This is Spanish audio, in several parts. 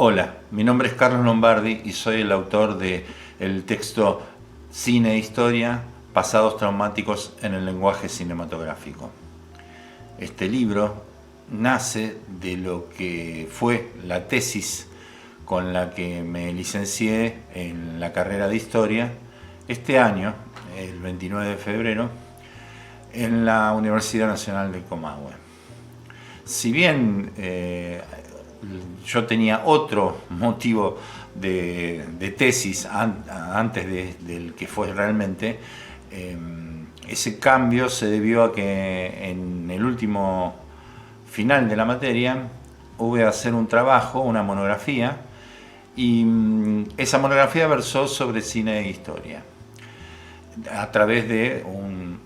Hola, mi nombre es Carlos Lombardi y soy el autor del texto Cine e Historia, pasados traumáticos en el lenguaje cinematográfico. Este libro nace de lo que fue la tesis con la que me licencié en la carrera de Historia este año, el 29 de febrero, en la Universidad Nacional de Comahue. Si bien yo tenía otro motivo de tesis antes del que fue realmente, ese cambio se debió a que en el último final de la materia hubo que hacer un trabajo, una monografía, y esa monografía versó sobre cine e historia a través de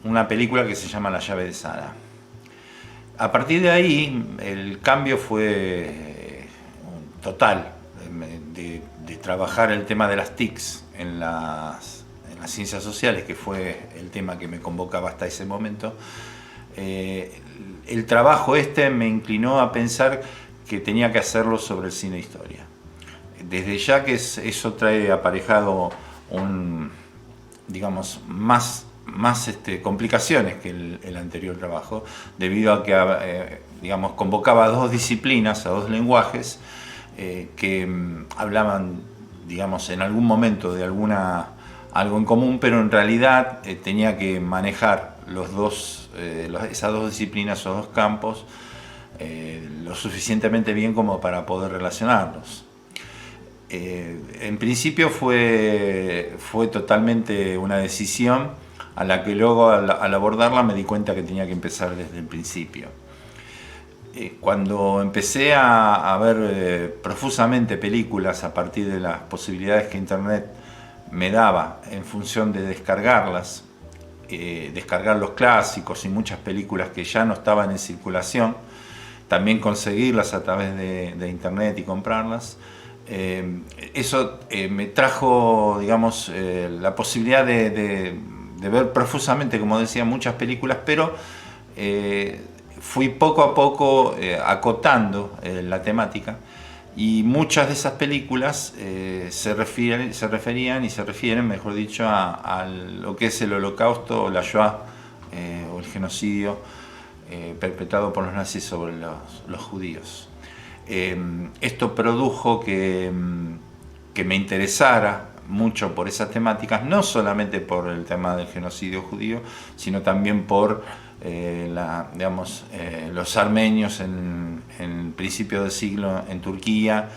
una película que se llama La llave de Sara. A partir de ahí el cambio fue total, de trabajar el tema de las TICs en las ciencias sociales, que fue el tema que me convocaba hasta ese momento. El trabajo me inclinó a pensar que tenía que hacerlo sobre el cine e historia. Desde ya que eso trae aparejado digamos, más complicaciones que el anterior trabajo, debido a que digamos, convocaba a dos disciplinas, a dos lenguajes que hablaban, digamos, en algún momento de algo en común, pero en realidad tenía que manejar esas dos disciplinas, esos dos campos, lo suficientemente bien como para poder relacionarlos. En principio fue totalmente una decisión a la que luego al abordarla me di cuenta que tenía que empezar desde el principio. Cuando empecé a ver profusamente películas a partir de las posibilidades que Internet me daba en función de descargarlas, descargar los clásicos y muchas películas que ya no estaban en circulación, también conseguirlas a través de Internet y comprarlas, eso me trajo, digamos, la posibilidad de ver profusamente, como decía, muchas películas, pero fui poco a poco acotando la temática, y muchas de esas películas se refieren, mejor dicho, a lo que es el Holocausto, o la Shoah, o el genocidio perpetrado por los nazis sobre los judíos. Esto produjo que me interesara mucho por esas temáticas, no solamente por el tema del genocidio judío, sino también por los armenios en el principio del siglo en Turquía,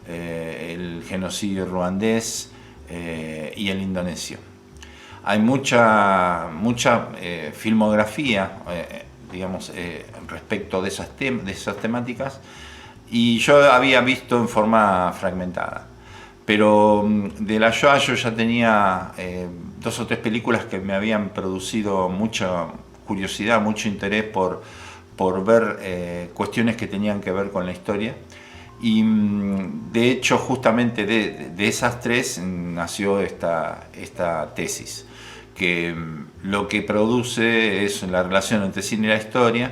el genocidio ruandés y el indonesio. Hay mucha filmografía digamos, respecto de esas temáticas, y yo había visto en forma fragmentada. Pero de la Shoah yo ya tenía dos o tres películas que me habían producido mucha curiosidad, mucho interés por ver cuestiones que tenían que ver con la historia. Y de hecho, justamente de esas tres nació esta tesis, que lo que produce es la relación entre cine y la historia,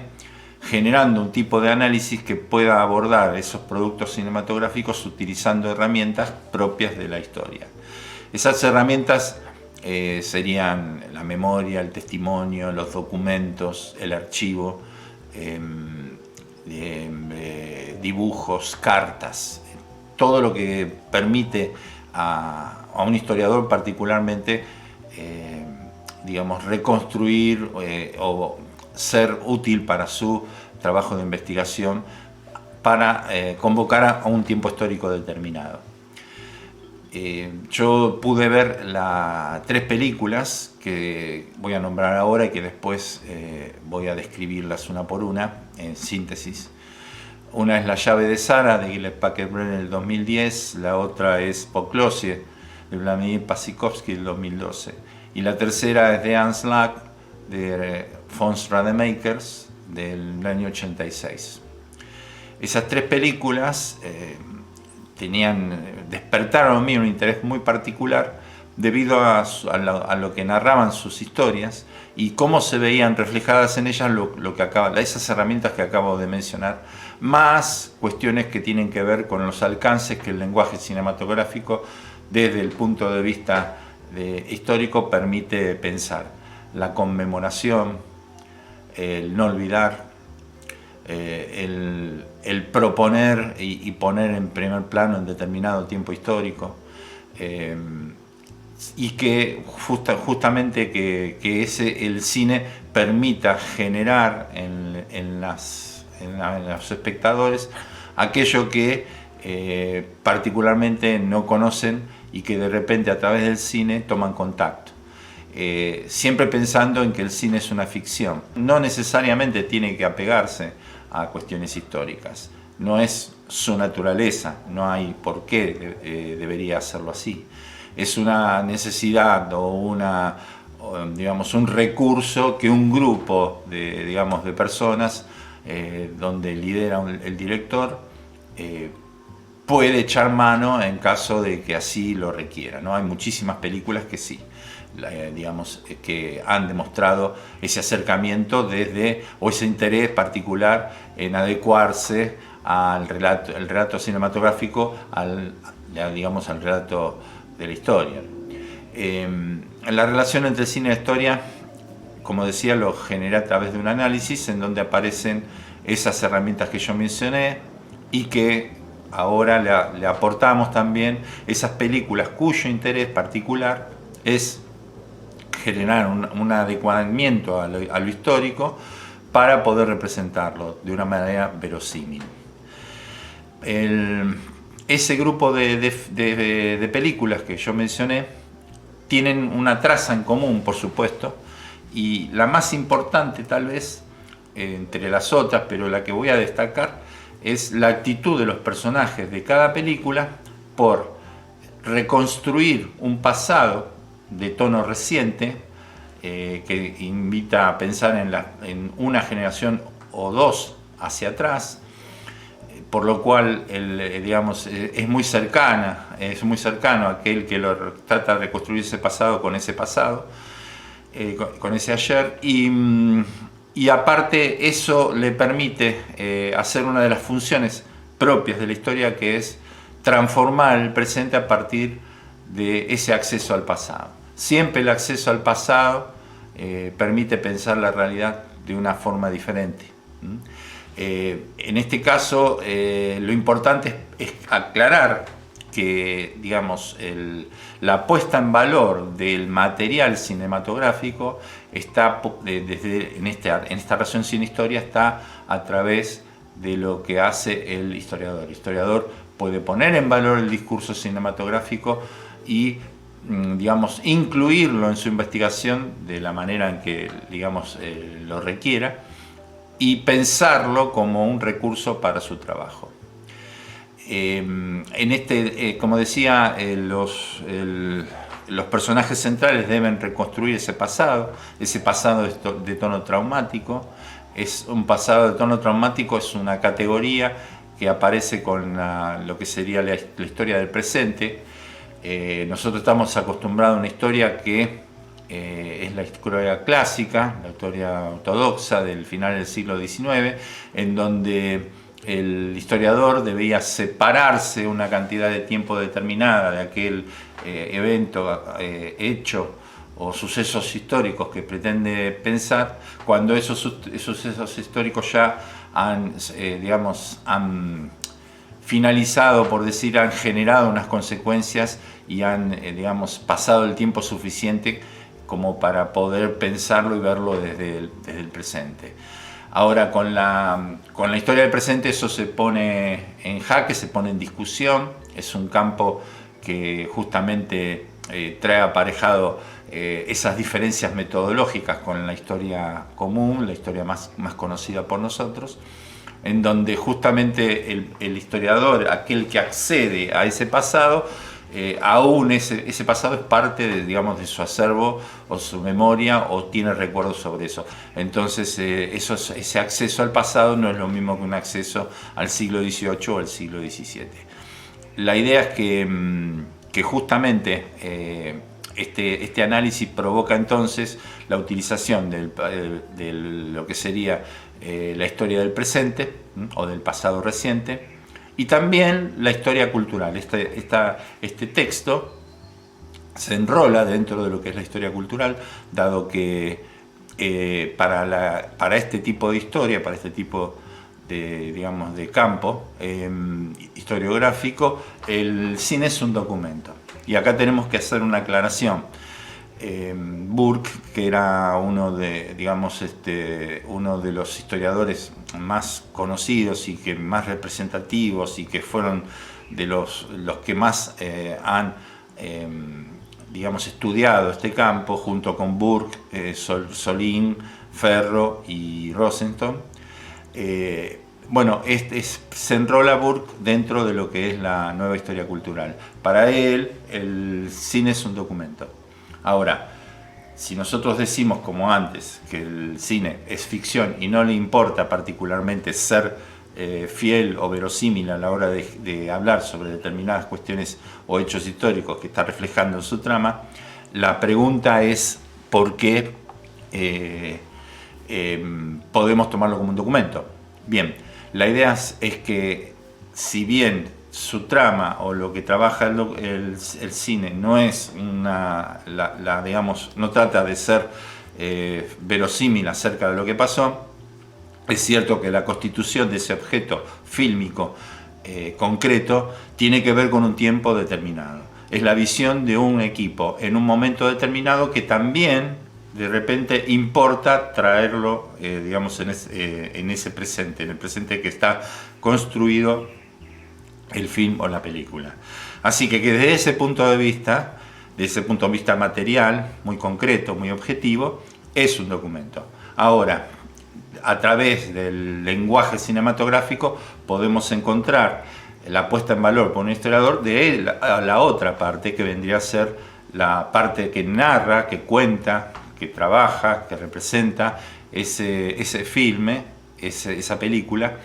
generando un tipo de análisis que pueda abordar esos productos cinematográficos utilizando herramientas propias de la historia. Esas herramientas serían la memoria, el testimonio, los documentos, el archivo, dibujos, cartas, todo lo que permite a un historiador particularmente digamos, reconstruir o ser útil para su trabajo de investigación, para convocar a un tiempo histórico determinado. Yo pude ver tres películas que voy a nombrar ahora y que después voy a describirlas una por una en síntesis. Una es La llave de Sara, de Gilles Paquet-Brenner, del 2010, la otra es Poklosie, de Vladimir Pasikovsky, del 2012, y la tercera es The Anslag, de Fons Rademakers, del año 86. Esas tres películas despertaron en mí un interés muy particular, debido a lo que narraban sus historias y cómo se veían reflejadas en ellas esas herramientas que acabo de mencionar, más cuestiones que tienen que ver con los alcances que el lenguaje cinematográfico desde el punto de vista histórico permite pensar. La conmemoración, el no olvidar, el proponer y poner en primer plano en determinado tiempo histórico, y que justamente que el cine permita generar en los espectadores aquello que particularmente no conocen y que de repente a través del cine toman contacto. Siempre pensando en que el cine es una ficción. No necesariamente tiene que apegarse a cuestiones históricas. No es su naturaleza, no hay por qué debería hacerlo así. Es una necesidad digamos, un recurso que un grupo de personas, donde lidera el director, puede echar mano en caso de que así lo requiera, ¿no? Hay muchísimas películas que sí, digamos, que han demostrado ese acercamiento o ese interés particular en adecuarse al relato cinematográfico, al relato de la historia. La relación entre cine y historia, como decía, lo genera a través de un análisis en donde aparecen esas herramientas que yo mencioné y que ahora le aportamos también esas películas cuyo interés particular es generar un adecuamiento a lo histórico para poder representarlo de una manera verosímil. Ese grupo de películas que yo mencioné tienen una traza en común, por supuesto, y la más importante tal vez entre las otras, pero la que voy a destacar, es la actitud de los personajes de cada película por reconstruir un pasado de tono reciente, que invita a pensar en una generación o dos hacia atrás, por lo cual es muy cercano a aquel que trata de reconstruir ese pasado, con ese ayer, y aparte eso le permite hacer una de las funciones propias de la historia, que es transformar el presente a partir de ese acceso al pasado. Siempre el acceso al pasado permite pensar la realidad de una forma diferente. En este caso, lo importante es aclarar que, digamos, la puesta en valor del material cinematográfico está, en esta relación cine-historia, está a través de lo que hace el historiador. El historiador puede poner en valor el discurso cinematográfico y, digamos, incluirlo en su investigación de la manera en que, digamos, lo requiera, y pensarlo como un recurso para su trabajo. Como decía, los personajes centrales deben reconstruir ese pasado de tono traumático. Un pasado de tono traumático es una categoría que aparece con lo que sería la historia del presente. Nosotros estamos acostumbrados a una historia que es la historia clásica, la historia ortodoxa del final del siglo XIX, en donde el historiador debía separarse una cantidad de tiempo determinada de aquel evento, hecho o sucesos históricos que pretende pensar, cuando esos sucesos históricos ya han finalizado, por decir, han generado unas consecuencias y han pasado el tiempo suficiente como para poder pensarlo y verlo desde el presente. Ahora, con la historia del presente, eso se pone en jaque, se pone en discusión. Es un campo que justamente trae aparejado esas diferencias metodológicas con la historia común, la historia más conocida por nosotros, en donde justamente el historiador, aquel que accede a ese pasado, aún ese pasado es parte de su acervo o su memoria, o tiene recuerdos sobre eso. Entonces ese acceso al pasado no es lo mismo que un acceso al siglo XVIII o al siglo XVII. La idea es que justamente Este análisis provoca entonces la utilización de lo que sería la historia del presente o del pasado reciente, y también la historia cultural. Este texto se enrola dentro de lo que es la historia cultural, dado que para este tipo de historia, para este tipo de campo historiográfico, el cine es un documento. Y acá tenemos que hacer una aclaración. Burke, que era uno de los historiadores más conocidos y que más representativos, y que fueron de los que más han estudiado este campo, junto con Burke, Solin, Ferro y Rosenthal. Se enrola Burke dentro de lo que es la nueva historia cultural. Para él, el cine es un documento. Ahora, si nosotros decimos, como antes, que el cine es ficción y no le importa particularmente ser fiel o verosímil a la hora de hablar sobre determinadas cuestiones o hechos históricos que está reflejando en su trama, la pregunta es ¿por qué podemos tomarlo como un documento? Bien, la idea es que, si bien su trama o lo que trabaja el cine no es no trata de ser verosímil acerca de lo que pasó, es cierto que la constitución de ese objeto fílmico concreto tiene que ver con un tiempo determinado. Es la visión de un equipo en un momento determinado, que también de repente importa traerlo en ese presente, en el presente que está construido el film o la película. Así que desde ese punto de vista material, muy concreto, muy objetivo, es un documento. Ahora, a través del lenguaje cinematográfico podemos encontrar la puesta en valor por un historiador de la otra parte, que vendría a ser la parte que narra, que cuenta, que trabaja, que representa ese filme, esa película,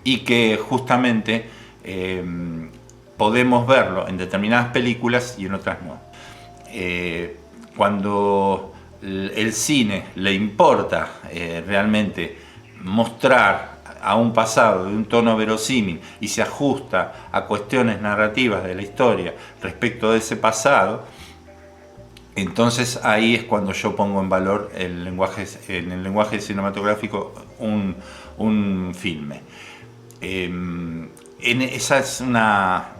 y que justamente podemos verlo en determinadas películas y en otras no. Cuando el cine le importa realmente mostrar a un pasado de un tono verosímil y se ajusta a cuestiones narrativas de la historia respecto de ese pasado, entonces ahí es cuando yo pongo en valor en el lenguaje cinematográfico un filme. Esa es una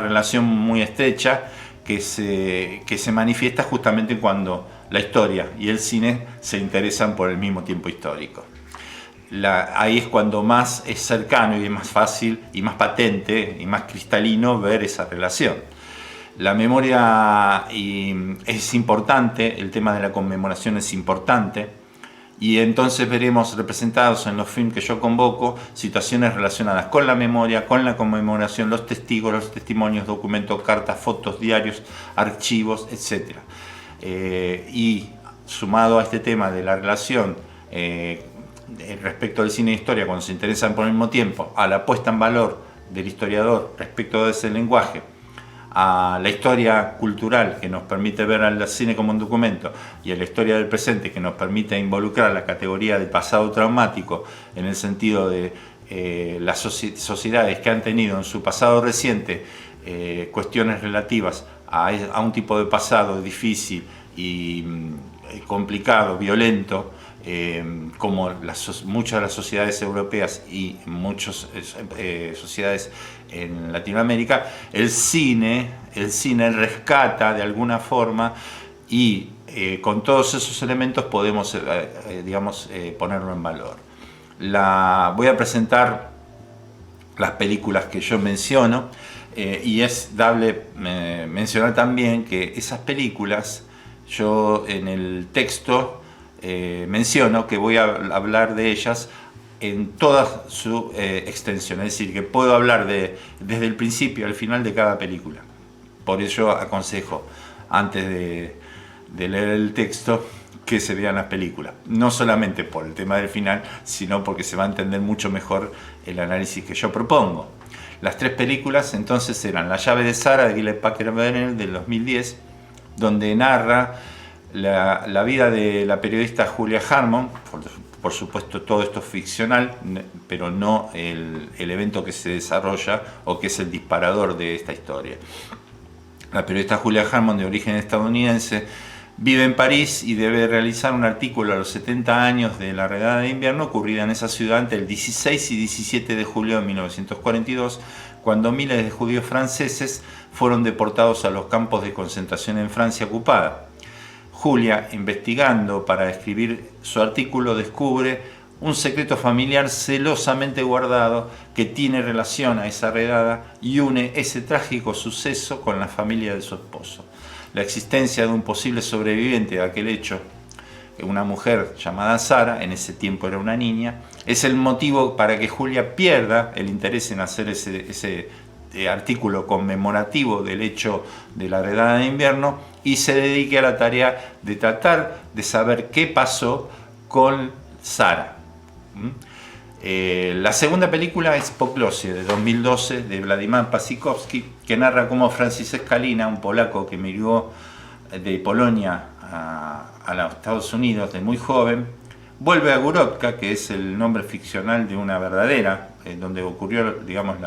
relación muy estrecha que se manifiesta justamente cuando la historia y el cine se interesan por el mismo tiempo histórico. Ahí es cuando más es cercano y es más fácil y más patente y más cristalino ver esa relación. La memoria es importante, el tema de la conmemoración es importante, y entonces veremos representados en los films que yo convoco situaciones relacionadas con la memoria, con la conmemoración, los testigos, los testimonios, documentos, cartas, fotos, diarios, archivos, etc. Y sumado a este tema de la relación respecto del cine e historia, cuando se interesan por el mismo tiempo, a la puesta en valor del historiador respecto de ese lenguaje, a la historia cultural que nos permite ver al cine como un documento, y a la historia del presente que nos permite involucrar la categoría de pasado traumático, en el sentido de las sociedades que han tenido en su pasado reciente cuestiones relativas a un tipo de pasado difícil y complicado, violento, como muchas de las sociedades europeas y muchas sociedades en Latinoamérica. El cine rescata de alguna forma, y con todos esos elementos podemos ponerlo en valor. Voy a presentar las películas que yo menciono, y es dable mencionar también que esas películas, yo en el texto menciono que voy a hablar de ellas en toda su extensión, es decir, que puedo hablar desde el principio al final de cada película. Por ello aconsejo, antes de leer el texto, que se vean las películas, no solamente por el tema del final, sino porque se va a entender mucho mejor el análisis que yo propongo. Las tres películas entonces eran La llave de Sara, de Gilles Packer del 2010, donde narra la vida de la periodista Julia Harmon. Por supuesto, todo esto es ficcional, pero no el evento que se desarrolla o que es el disparador de esta historia. La periodista Julia Harmon, de origen estadounidense, vive en París y debe realizar un artículo a los 70 años de la redada de invierno ocurrida en esa ciudad entre el 16 y 17 de julio de 1942, cuando miles de judíos franceses fueron deportados a los campos de concentración en Francia ocupada. Julia, investigando para escribir su artículo, descubre un secreto familiar celosamente guardado que tiene relación a esa redada y une ese trágico suceso con la familia de su esposo. La existencia de un posible sobreviviente de aquel hecho, una mujer llamada Sara, en ese tiempo era una niña, es el motivo para que Julia pierda el interés en hacer ese artículo conmemorativo del hecho de la redada de invierno y se dedique a la tarea de tratar de saber qué pasó con Sara. La segunda película es Poklosie, de 2012, de Vladimir Pasikowski, que narra cómo Franciszek Kalina, un polaco que emigró de Polonia a los Estados Unidos de muy joven, vuelve a Górodka, que es el nombre ficcional de una verdadera, donde ocurrió, digamos,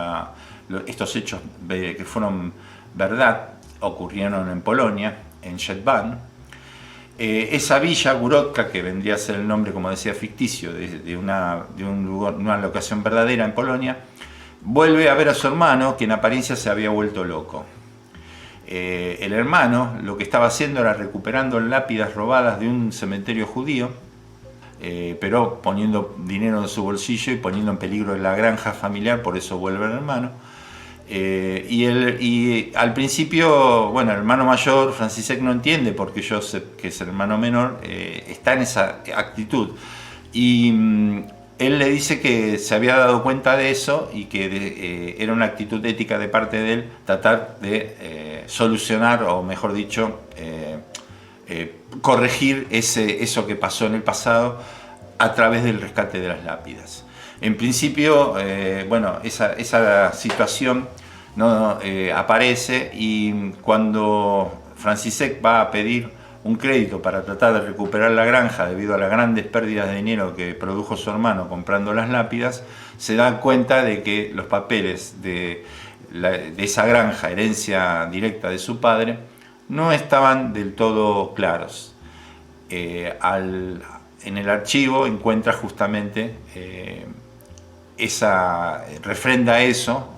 estos hechos que fueron verdad, ocurrieron en Polonia, en Szedban. Esa villa, Górodka, que vendría a ser el nombre, como decía, ficticio de un lugar, una locación verdadera en Polonia, vuelve a ver a su hermano, que en apariencia se había vuelto loco. El hermano lo que estaba haciendo era recuperando lápidas robadas de un cementerio judío, pero poniendo dinero en su bolsillo y poniendo en peligro la granja familiar, por eso vuelve el hermano. Y al principio, bueno, el hermano mayor, Franciszek, no entiende porque yo sé que es el hermano menor, está en esa actitud. Y él le dice que se había dado cuenta de eso y que era una actitud ética de parte de él tratar de solucionar, o mejor dicho, corregir eso que pasó en el pasado a través del rescate de las lápidas. En principio, bueno, esa situación no aparece, y cuando Franciszek va a pedir un crédito para tratar de recuperar la granja debido a las grandes pérdidas de dinero que produjo su hermano comprando las lápidas, se da cuenta de que los papeles de esa granja, herencia directa de su padre, no estaban del todo claros. En el archivo encuentra justamente refrenda eso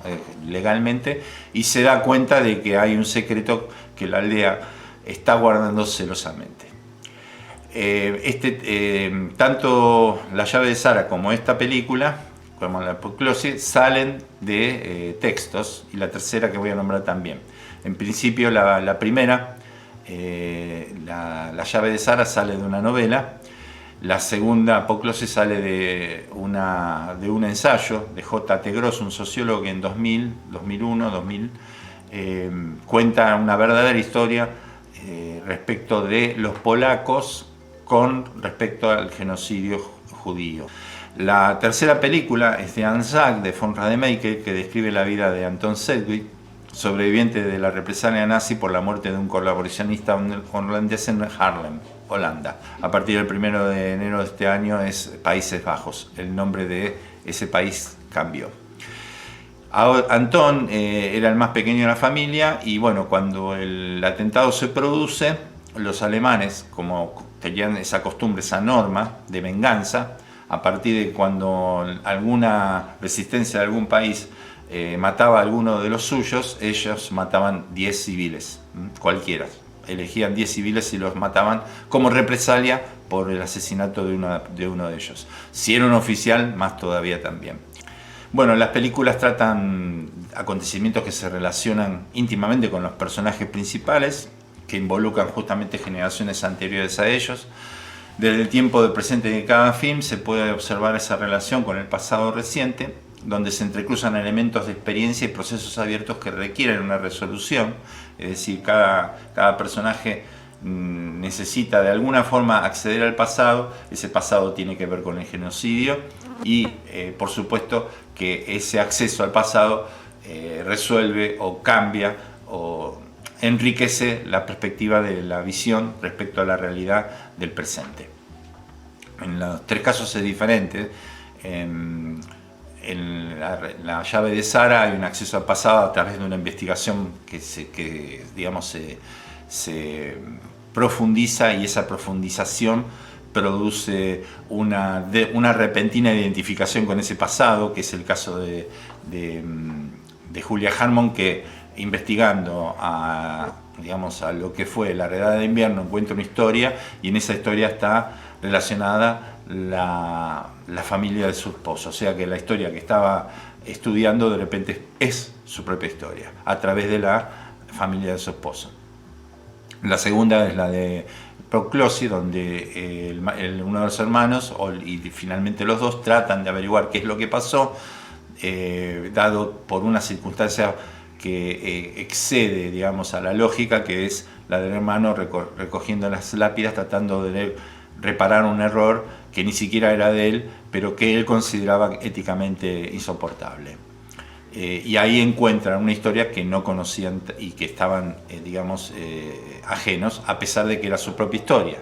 legalmente, y se da cuenta de que hay un secreto que la aldea está guardando celosamente. Tanto La llave de Sara como esta película, como la Poklosie, salen de textos, y la tercera que voy a nombrar también. En principio la primera, la llave de Sara, sale de una novela. La segunda, Poklosie, sale de un ensayo de J.T. Gross, un sociólogo que en 2000 cuenta una verdadera historia respecto de los polacos con respecto al genocidio judío. La tercera película es de Anzac, de von Rademacher, que describe la vida de Anton Sedgwick, sobreviviente de la represalia nazi por la muerte de un colaboracionista holandés en Haarlem, Holanda. A partir del 1 de enero de este año es Países Bajos. El nombre de ese país cambió. Anton era el más pequeño de la familia, y bueno, cuando el atentado se produce, los alemanes, como tenían esa costumbre, esa norma de venganza, a partir de cuando alguna resistencia de algún país mataba a alguno de los suyos, ellos mataban 10 civiles, cualquiera. Elegían 10 civiles y los mataban como represalia por el asesinato de uno de ellos. Si era un oficial, más todavía también. Bueno, las películas tratan acontecimientos que se relacionan íntimamente con los personajes principales, que involucran justamente generaciones anteriores a ellos. Desde el tiempo del presente de cada film se puede observar esa relación con el pasado reciente, donde se entrecruzan elementos de experiencia y procesos abiertos que requieren una resolución. Es decir, cada personaje necesita de alguna forma acceder al pasado. Ese pasado tiene que ver con el genocidio y por supuesto que ese acceso al pasado resuelve o cambia o enriquece la perspectiva de la visión respecto a la realidad del presente. En los tres casos es diferente. En la llave de Sara hay un acceso al pasado a través de una investigación que se profundiza, y esa profundización produce una repentina identificación con ese pasado, que es el caso de Julia Harmon, que investigando a lo que fue la Redada de Invierno encuentra una historia, y en esa historia está relacionada la familia de su esposo, o sea que la historia que estaba estudiando de repente es su propia historia a través de la familia de su esposo. La segunda es la de Proclosi, donde uno de los hermanos y finalmente los dos tratan de averiguar qué es lo que pasó, dado por una circunstancia que excede, digamos, a la lógica, que es la del hermano recogiendo las lápidas, tratando de reparar un error que ni siquiera era de él, pero que él consideraba éticamente insoportable. Y ahí encuentran una historia que no conocían y que estaban, ajenos, a pesar de que era su propia historia.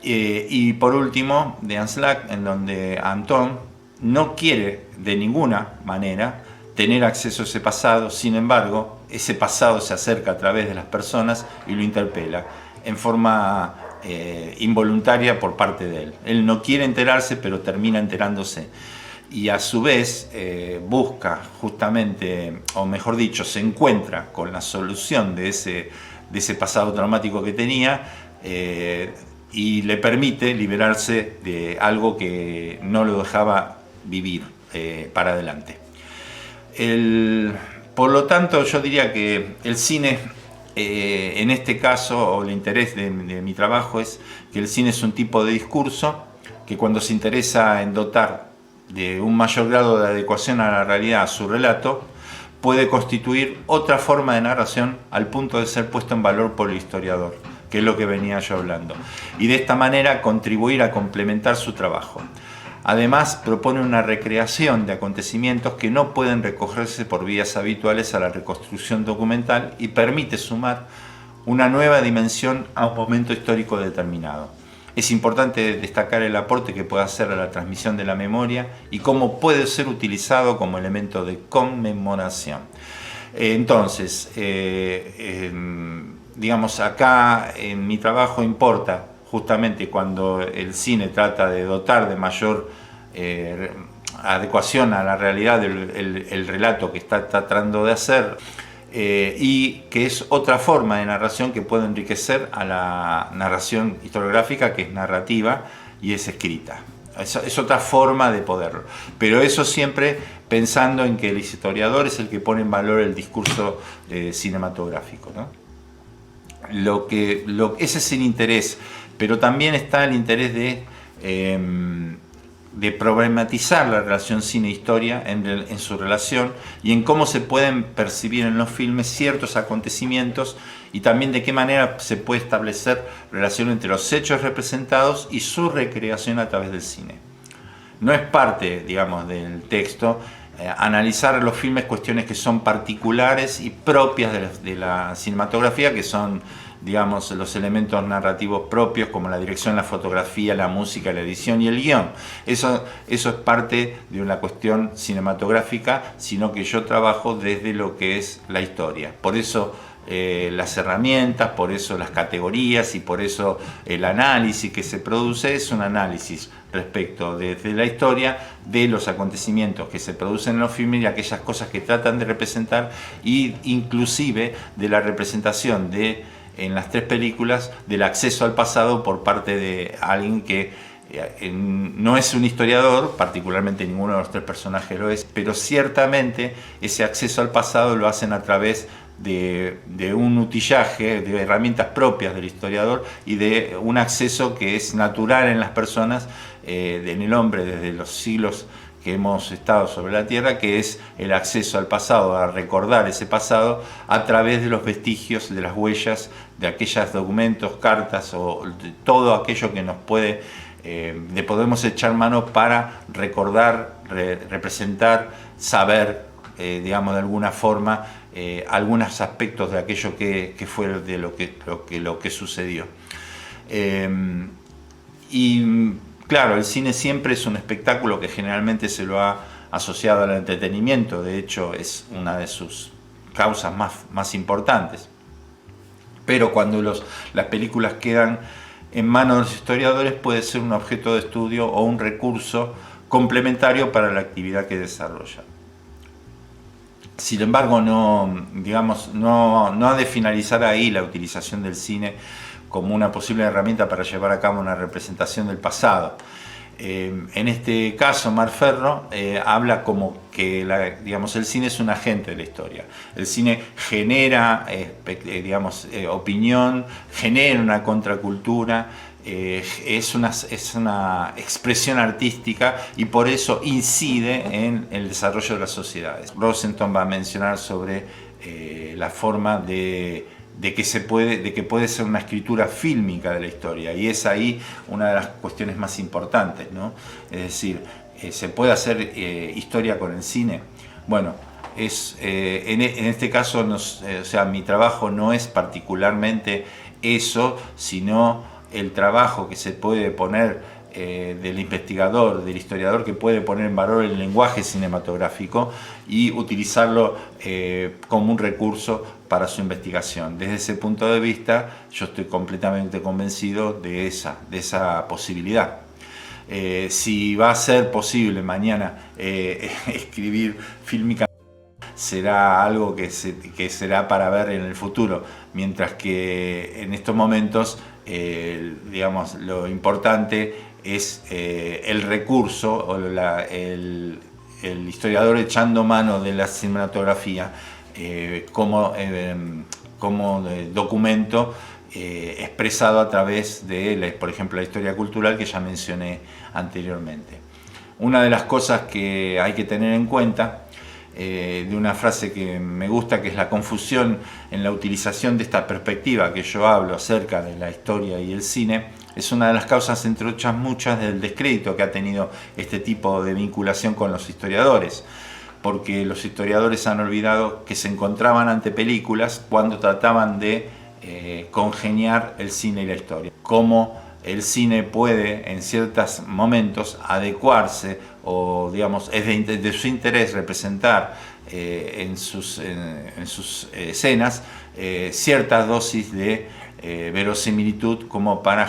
Y por último, de Anslag, en donde Anton no quiere de ninguna manera tener acceso a ese pasado, sin embargo, ese pasado se acerca a través de las personas y lo interpela en forma involuntaria por parte de él. Él no quiere enterarse, pero termina enterándose. Y a su vez busca justamente, o mejor dicho, se encuentra con la solución de ese pasado traumático que tenía, y le permite liberarse de algo que no lo dejaba vivir para adelante. Por lo tanto, yo diría que el cine, en este caso, o el interés de mi trabajo, es que el cine es un tipo de discurso que, cuando se interesa en dotar de un mayor grado de adecuación a la realidad a su relato, puede constituir otra forma de narración al punto de ser puesto en valor por el historiador, que es lo que venía yo hablando, y de esta manera contribuir a complementar su trabajo. Además, propone una recreación de acontecimientos que no pueden recogerse por vías habituales a la reconstrucción documental, y permite sumar una nueva dimensión a un momento histórico determinado. Es importante destacar el aporte que puede hacer a la transmisión de la memoria y cómo puede ser utilizado como elemento de conmemoración. Entonces, acá en mi trabajo importa justamente cuando el cine trata de dotar de mayor adecuación a la realidad el relato que está tratando de hacer, y que es otra forma de narración que puede enriquecer a la narración historiográfica, que es narrativa y es escrita. Es otra forma de poderlo, pero eso siempre pensando en que el historiador es el que pone en valor el discurso cinematográfico, ¿no? Ese es el interés, pero también está el interés de problematizar la relación cine-historia en su relación, y en cómo se pueden percibir en los filmes ciertos acontecimientos, y también de qué manera se puede establecer relación entre los hechos representados y su recreación a través del cine. No es parte, del texto analizar los filmes cuestiones que son particulares y propias de la cinematografía, que son los elementos narrativos propios, como la dirección, la fotografía, la música, la edición y el guión. Eso es parte de una cuestión cinematográfica, sino que yo trabajo desde lo que es la historia. Por eso las herramientas, por eso las categorías, y por eso el análisis que se produce es un análisis respecto desde la historia de los acontecimientos que se producen en los filmes y aquellas cosas que tratan de representar, y inclusive de la representación en las tres películas del acceso al pasado por parte de alguien que no es un historiador, particularmente ninguno de los tres personajes lo es, pero ciertamente ese acceso al pasado lo hacen a través de un utillaje, de herramientas propias del historiador, y de un acceso que es natural en las personas, en el hombre desde los siglos que hemos estado sobre la Tierra, que es el acceso al pasado, a recordar ese pasado a través de los vestigios, de las huellas, de aquellos documentos, cartas, o de todo aquello que nos podemos echar mano para recordar, representar, saber, de alguna forma, algunos aspectos de aquello que fue de lo que sucedió. Y claro, el cine siempre es un espectáculo que generalmente se lo ha asociado al entretenimiento, de hecho es una de sus causas más importantes. Pero cuando las películas quedan en manos de los historiadores puede ser un objeto de estudio o un recurso complementario para la actividad que desarrolla. Sin embargo, no ha de finalizar ahí la utilización del cine como una posible herramienta para llevar a cabo una representación del pasado. En este caso, Mar Ferro habla como que el cine es un agente de la historia. El cine genera opinión, genera una contracultura, es una expresión artística y por eso incide en el desarrollo de las sociedades. Rosenthal va a mencionar sobre la forma de que puede ser una escritura fílmica de la historia, y es ahí una de las cuestiones más importantes, ¿no? Es decir, ¿se puede hacer historia con el cine? Bueno, en este caso, mi trabajo no es particularmente eso, sino el trabajo que se puede poner del investigador, del historiador, que puede poner en valor el lenguaje cinematográfico y utilizarlo como un recurso para su investigación. Desde ese punto de vista, yo estoy completamente convencido de esa posibilidad. Si va a ser posible mañana escribir fílmicamente, será algo que será para ver en el futuro, mientras que en estos momentos, lo importante es el recurso o el historiador echando mano de la cinematografía como documento expresado a través de, por ejemplo, la historia cultural que ya mencioné anteriormente. Una de las cosas que hay que tener en cuenta, de una frase que me gusta, que es la confusión en la utilización de esta perspectiva que yo hablo acerca de la historia y el cine, es una de las causas, entre otras muchas, del descrédito que ha tenido este tipo de vinculación con los historiadores, porque los historiadores han olvidado que se encontraban ante películas cuando trataban de congeniar el cine y la historia, cómo el cine puede en ciertos momentos adecuarse, o es de su interés representar en sus escenas ciertas dosis de verosimilitud, como para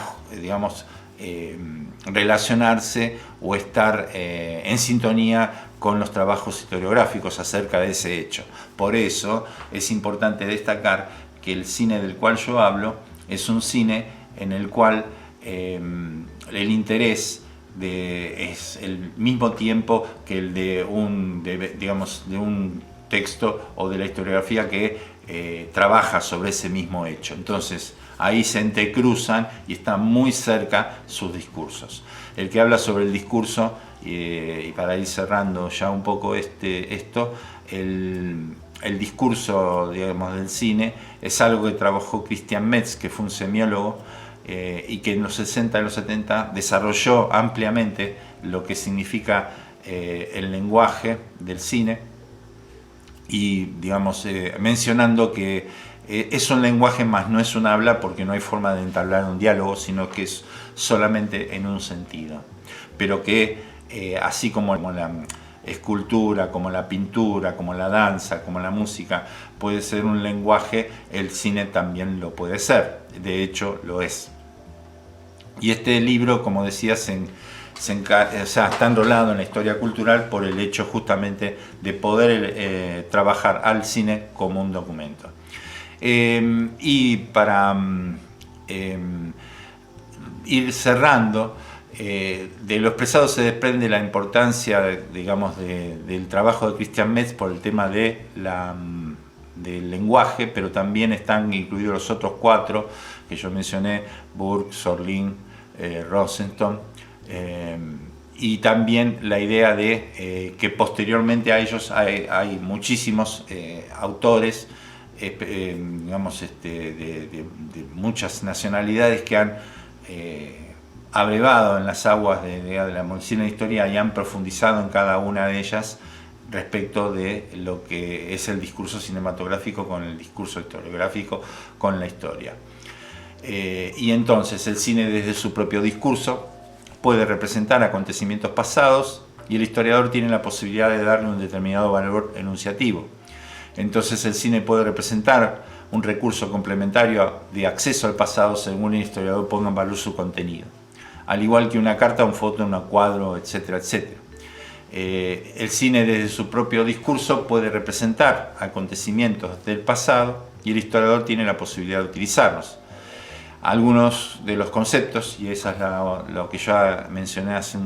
relacionarse o estar en sintonía con los trabajos historiográficos acerca de ese hecho. Por eso es importante destacar que el cine del cual yo hablo es un cine en el cual el interés es el mismo tiempo que el de un texto o de la historiografía que trabaja sobre ese mismo hecho. Entonces ahí se entrecruzan y están muy cerca sus discursos. El que habla sobre el discurso, y para ir cerrando ya un poco el discurso, del cine, es algo que trabajó Christian Metz, que fue un semiólogo, y que en los 60 y los 70 desarrolló ampliamente lo que significa el lenguaje del cine, y mencionando que es un lenguaje más, no es un habla, porque no hay forma de entablar un diálogo, sino que es solamente en un sentido, pero que así como la escultura, como la pintura, como la danza, como la música puede ser un lenguaje, el cine también lo puede ser, de hecho lo es. Y este libro, como decía, está enrolado en la historia cultural por el hecho justamente de poder trabajar al cine como un documento. Y para ir cerrando, de lo expresado se desprende la importancia, del trabajo de Christian Metz por el tema del lenguaje, pero también están incluidos los otros cuatro que yo mencioné: Burke, Sorlin, Rosenthal, y también la idea de que posteriormente a ellos hay muchísimos autores, de muchas nacionalidades, que han abrevado en las aguas de la medicina de historia y han profundizado en cada una de ellas respecto de lo que es el discurso cinematográfico con el discurso historiográfico, con la historia. Y entonces el cine desde su propio discurso puede representar acontecimientos pasados y el historiador tiene la posibilidad de darle un determinado valor enunciativo. Entonces el cine puede representar un recurso complementario de acceso al pasado según el historiador ponga en valor su contenido. Al igual que una carta, una foto, un cuadro, etcétera, etcétera. El cine desde su propio discurso puede representar acontecimientos del pasado y el historiador tiene la posibilidad de utilizarlos. Algunos de los conceptos, y eso es lo que yo mencioné hace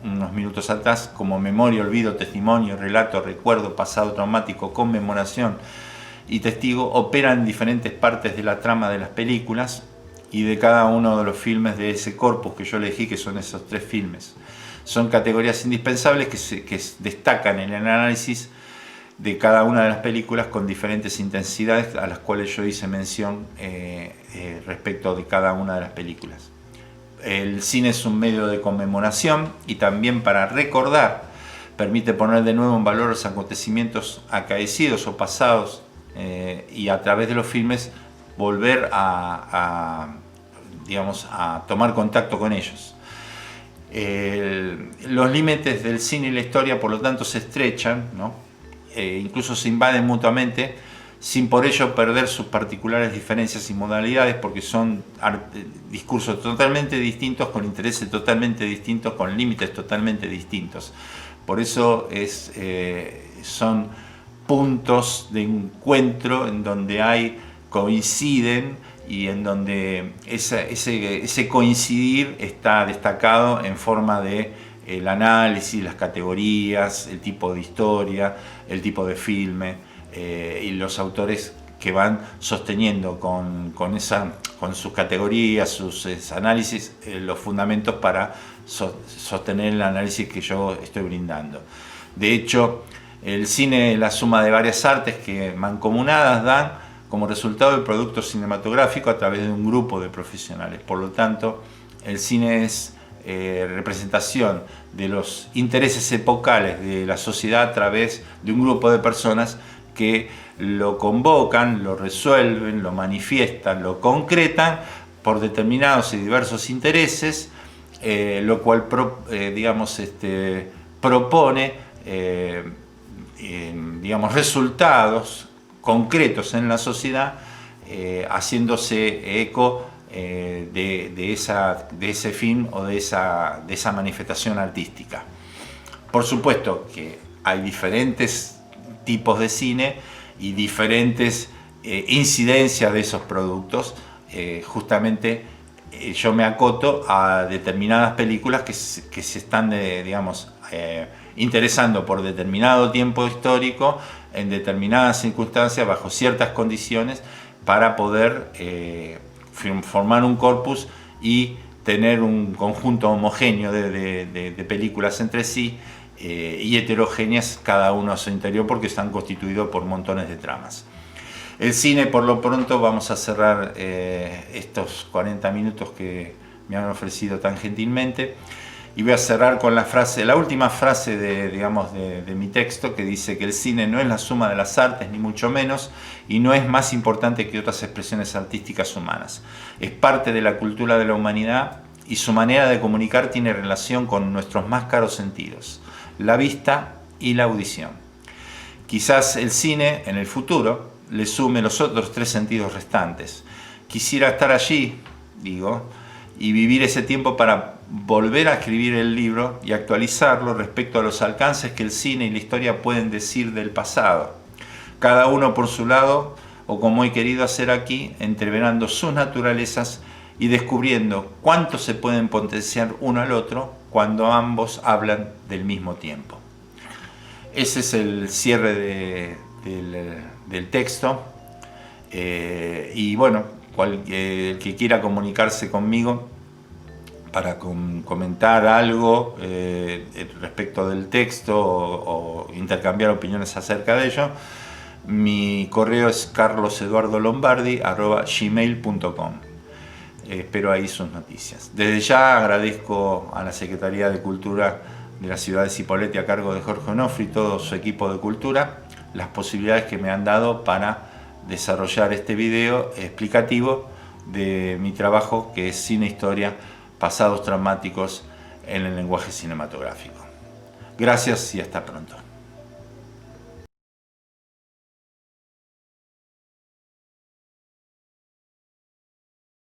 unos minutos atrás, como memoria, olvido, testimonio, relato, recuerdo, pasado traumático, conmemoración y testigo, operan en diferentes partes de la trama de las películas y de cada uno de los filmes de ese corpus que yo elegí, que son esos 3 filmes. Son categorías indispensables que destacan en el análisis de cada una de las películas con diferentes intensidades a las cuales yo hice mención respecto de cada una de las películas. El cine es un medio de conmemoración y también para recordar. Permite poner de nuevo en valor los acontecimientos acaecidos o pasados y a través de los filmes volver a tomar contacto con ellos. Los límites del cine y la historia, por lo tanto, se estrechan, ¿no? Incluso se invaden mutuamente, sin por ello perder sus particulares diferencias y modalidades, porque son discursos totalmente distintos, con intereses totalmente distintos, con límites totalmente distintos. Por eso son puntos de encuentro en donde coinciden y en donde ese coincidir está destacado en forma de el análisis, las categorías, el tipo de historia, el tipo de filme y los autores que van sosteniendo con sus categorías, sus análisis, los fundamentos para sostener el análisis que yo estoy brindando. De hecho, el cine es la suma de varias artes que mancomunadas dan como resultado el producto cinematográfico a través de un grupo de profesionales. Por lo tanto, el cine es representación de los intereses epocales de la sociedad a través de un grupo de personas que lo convocan, lo resuelven, lo manifiestan, lo concretan por determinados y diversos intereses, lo cual propone resultados concretos en la sociedad, haciéndose eco de ese fin o de esa manifestación artística. Por supuesto que hay diferentes tipos de cine y diferentes incidencias de esos productos. Justamente yo me acoto a determinadas películas que se están interesando por determinado tiempo histórico, en determinadas circunstancias, bajo ciertas condiciones, para poder formar un corpus y tener un conjunto homogéneo de películas entre sí y heterogéneas cada uno a su interior, porque están constituidos por montones de tramas. El cine, por lo pronto, vamos a cerrar estos 40 minutos que me han ofrecido tan gentilmente, y voy a cerrar con la última frase de mi texto, que dice que el cine no es la suma de las artes, ni mucho menos, y no es más importante que otras expresiones artísticas humanas. Es parte de la cultura de la humanidad y su manera de comunicar tiene relación con nuestros más caros sentidos, la vista y la audición. Quizás el cine, en el futuro, le sume los otros 3 sentidos restantes. Quisiera estar allí, y vivir ese tiempo para volver a escribir el libro y actualizarlo respecto a los alcances que el cine y la historia pueden decir del pasado. Cada uno por su lado, o como he querido hacer aquí, entreverando sus naturalezas y descubriendo cuánto se pueden potenciar uno al otro cuando ambos hablan del mismo tiempo. Ese es el cierre del texto. Y bueno, el que quiera comunicarse conmigo para comentar algo respecto del texto o intercambiar opiniones acerca de ello, mi correo es carloseduardolombardi@gmail.com. Espero ahí sus noticias. Desde ya agradezco a la Secretaría de Cultura de la ciudad de Cipolletti a cargo de Jorge Onofre y todo su equipo de cultura, las posibilidades que me han dado para desarrollar este video explicativo de mi trabajo, que es Cine Historia, pasados traumáticos en el lenguaje cinematográfico. Gracias y hasta pronto.